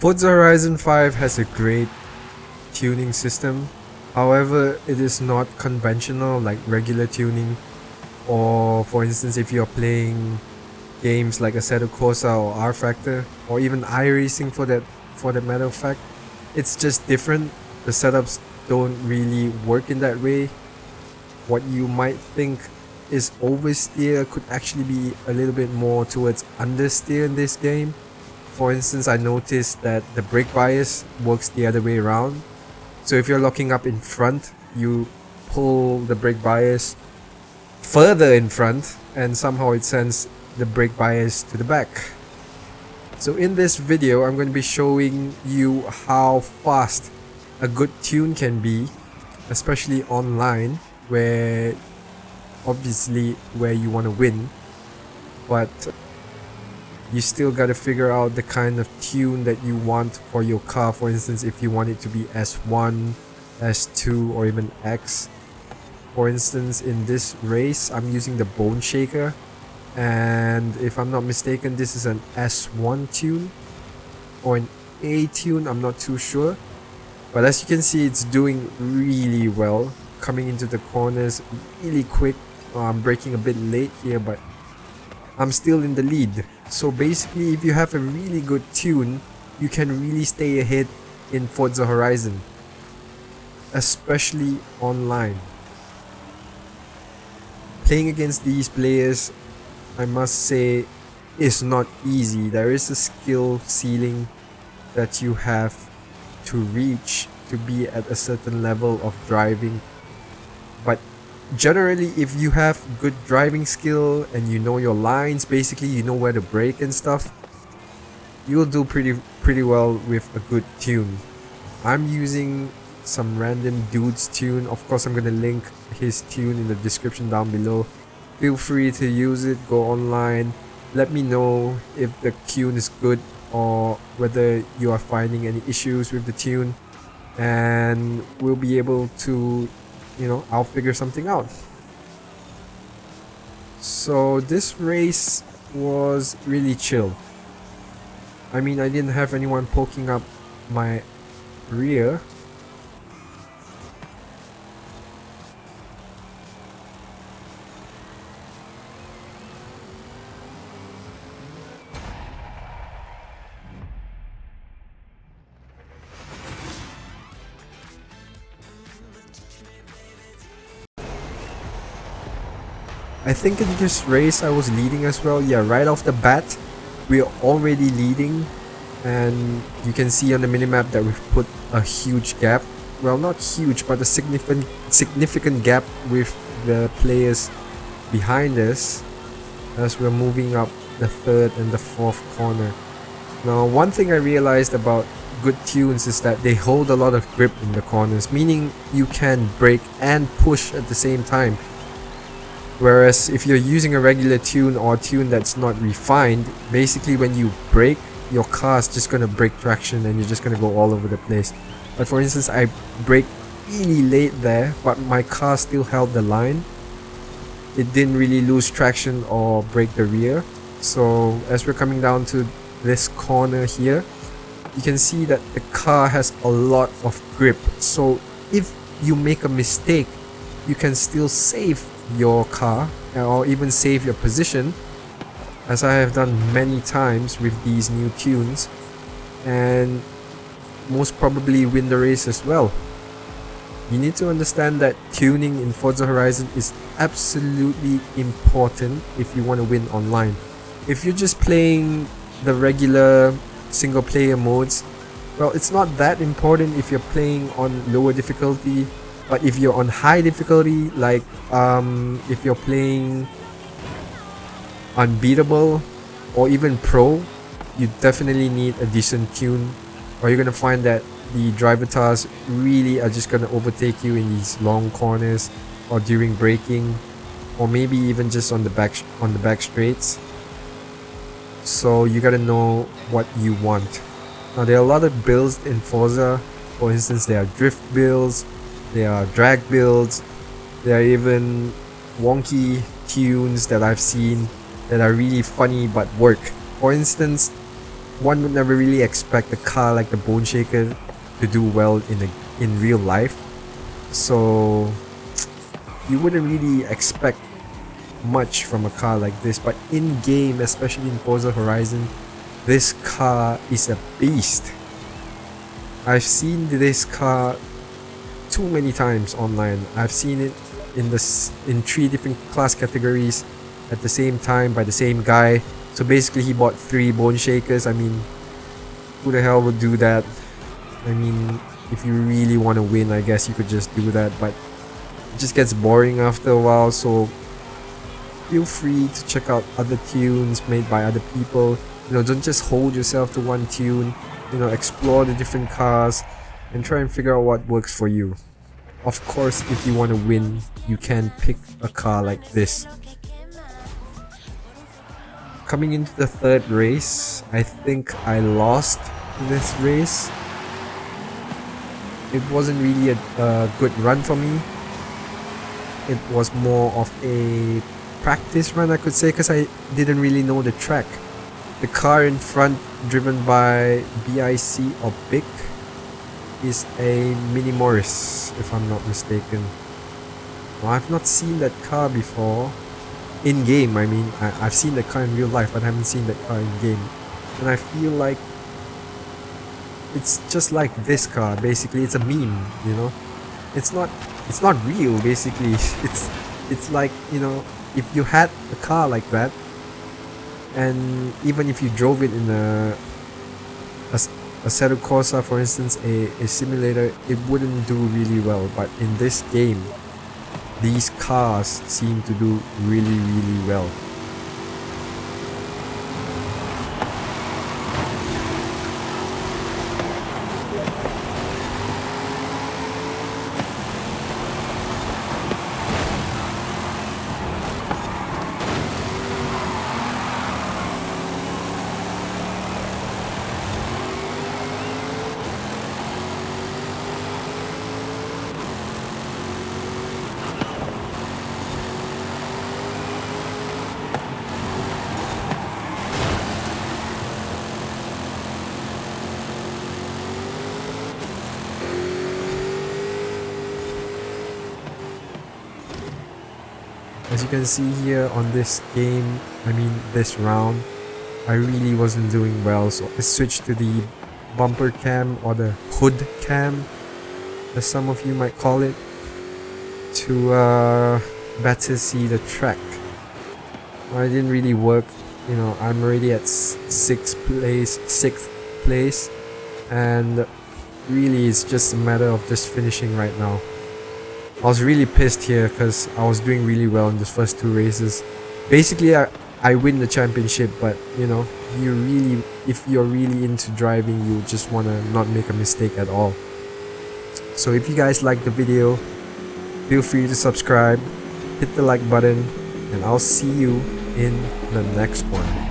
Forza Horizon 5 has a great tuning system. However, it is not conventional like regular tuning, or for instance if you're playing games like Assetto Corsa or R Factor or even iRacing for that matter of fact. It's just different. The setups don't really work in that way. What you might think is oversteer could actually be a little bit more towards understeer in this game. For instance, I noticed that the brake bias works the other way around. So if you're locking up in front, you pull the brake bias further in front and somehow it sends the brake bias to the back. So in this video, I'm going to be showing you how fast a good tune can be, especially online, where obviously you want to win, but you still got to figure out the kind of tune that you want for your car. For instance, if you want it to be S1, S2 or even X. For instance, in this race I'm using the Bone Shaker, and if I'm not mistaken this is an S1 tune or an A tune, I'm not too sure. But as you can see, it's doing really well, coming into the corners really quick. I'm braking a bit late here, but I'm still in the lead. So basically, if you have a really good tune, you can really stay ahead in Forza Horizon, especially online. Playing against these players, I must say, is not easy. There is a skill ceiling that you have to reach to be at a certain level of driving. But generally, if you have good driving skill and you know your lines, basically you know where to brake and stuff, you'll do pretty well with a good tune. I'm using some random dude's tune. Of course, I'm gonna link his tune in the description down below. Feel free to use it, go online, let me know if the tune is good or whether you are finding any issues with the tune, and we'll be able to, I'll figure something out. So this race was really chill. I mean, I didn't have anyone poking up my rear. I think in this race I was leading as well. Yeah, right off the bat we're already leading, and you can see on the minimap that we've put a huge gap. Well, not huge, but a significant gap with the players behind us as we're moving up the third and the fourth corner. Now, one thing I realized about good tunes is that they hold a lot of grip in the corners, meaning you can brake and push at the same time. Whereas if you're using a regular tune or a tune that's not refined, basically when you brake, your car is just gonna break traction and you're just gonna go all over the place. But for instance, I braked really late there, but my car still held the line. It didn't really lose traction or break the rear. So as we're coming down to this corner here, you can see that the car has a lot of grip. So if you make a mistake, you can still save your car or even save your position, as I have done many times with these new tunes, and most probably win the race as well. You need to understand that tuning in Forza Horizon is absolutely important if you want to win online. If you're just playing the regular single player modes, well, it's not that important if you're playing on lower difficulty. But if you're on high difficulty, like if you're playing unbeatable or even pro, you definitely need a decent tune, or you're gonna find that the driver tasks really are just gonna overtake you in these long corners or during braking, or maybe even just on the back straights. So you gotta know what you want. Now, there are a lot of builds in Forza. For instance, there are drift builds, there are drag builds, there are even wonky tunes that I've seen that are really funny but work. For instance, one would never really expect a car like the Bone Shaker to do well in real life. So you wouldn't really expect much from a car like this, but in game, especially in Forza Horizon, this car is a beast. I've seen this car too many times online. I've seen it in 3 different class categories at the same time by the same guy. So basically he bought 3 Bone Shakers. I mean, who the hell would do that? I mean, if you really want to win, I guess you could just do that, but it just gets boring after a while. So feel free to check out other tunes made by other people. You know, don't just hold yourself to one tune. You know, explore the different cars and try and figure out what works for you. Of course, if you want to win, you can pick a car like this. Coming into the 3rd race, I think I lost this race. It wasn't really a good run for me. It was more of a practice run, I could say, because I didn't really know the track. The car in front, driven by BIC or BIC, is a Mini Morris, if I'm not mistaken. Well, I've not seen that car before. In game, I mean, I've seen that car in real life, but I haven't seen that car in game. And I feel like it's just like this car. Basically, it's a meme, you know. It's not real. Basically, it's like, you know, if you had a car like that, and even if you drove it in a Assetto Corsa, for instance, a simulator, it wouldn't do really well. But in this game, these cars seem to do really, really well. As you can see here on this game, I mean this round, I really wasn't doing well, so I switched to the bumper cam or the hood cam, as some of you might call it, to better see the track. Well, it didn't really work, you know. I'm already at 6th place, and really it's just a matter of just finishing right now. I was really pissed here because I was doing really well in the first 2 races. Basically, I win the championship, but you know, if you're really into driving, you just want to not make a mistake at all. So if you guys like the video, feel free to subscribe, hit the like button, and I'll see you in the next one.